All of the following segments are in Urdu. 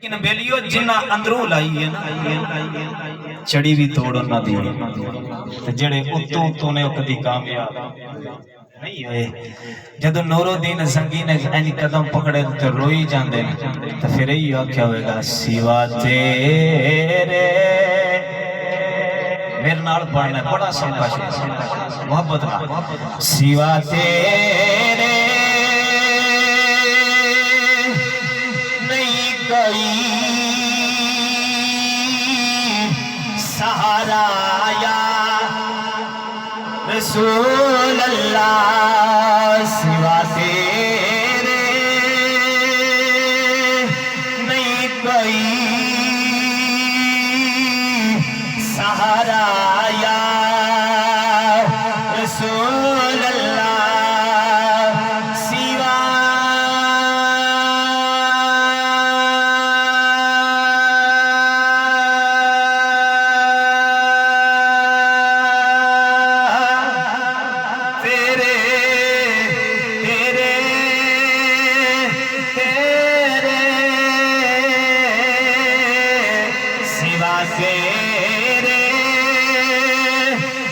لیکن بیلیو جنہ اندروں لائی ہے نا چڑی بھی توڑ نہ دی جڑے اتوں نے کدی کامیاب نہیں ہوئے جدو نور الدین زنگی نے اینی قدم پکڑے تو روئی جاندے تو پھر ہی آکھیا ہوئے گا سوا تیرے میرے نال پڑھنا ہے بڑا سمکا شیئر محبت نہ سوا تیرے نہیں کوئی سہارا یا رسول اللہ سوا تیرے نہیں کوئی سہارا یا رسول اللہ سوا تیرے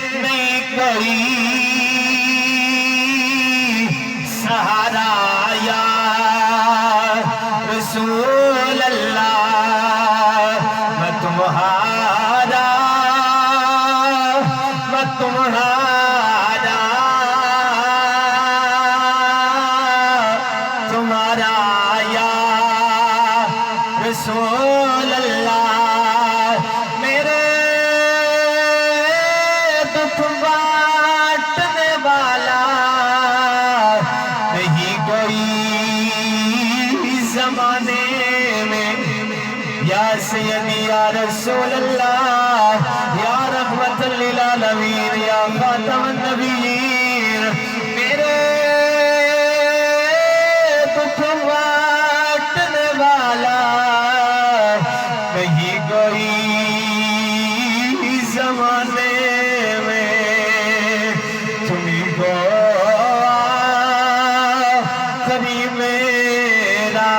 نہیں کوئی سہارا یا رسول اللہ میں تمہارا تمہارا یا رسول اللہ یا سیدی یا رسول اللہ یا رحمت للعالمین یا خاتم النبیین میرے دکھ بانٹنے والا نہیں کوئی زمانے میں تمہیں کو کبھی میرا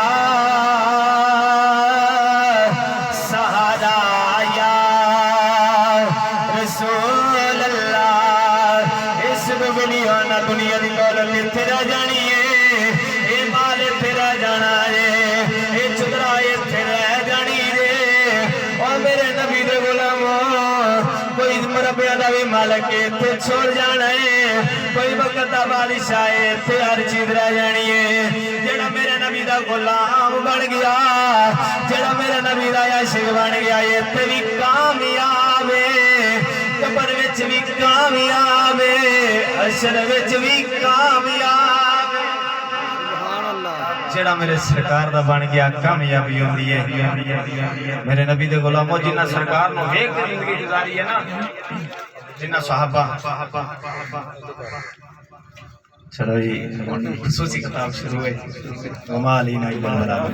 رسول اللہ اس دنیا دنیا دی دولت تیرا جانی ہے اے مال تیرا جانا ہے اے چدرا تیرا جانی ہے اور میرے نبی دے غلاموں کوئی مربع دا بھی مالک تے چھوڑ جانا ہے کوئی وقت دا بادشاہ تے ہر چیز رہ جانی ہے جڑا میرے نبی دا غلام بن گیا جڑا میرے نبی دا عاشق بن گیا تے بھی کامیاب ہے قبر وچ بھی کامیاب ہے حشر وچ بھی کامیاب ہے سبحان اللہ جڑا میرے سرکار دا بن گیا کامیابی ہوندی ہے میرے نبی دے غلاموں جنہ سرکار نو ویکھ کے زندگی گزاری ہے نا جنہ صحابہ چلو جی خصوصی کتاب شروع ہے وما علینا الا البلاغ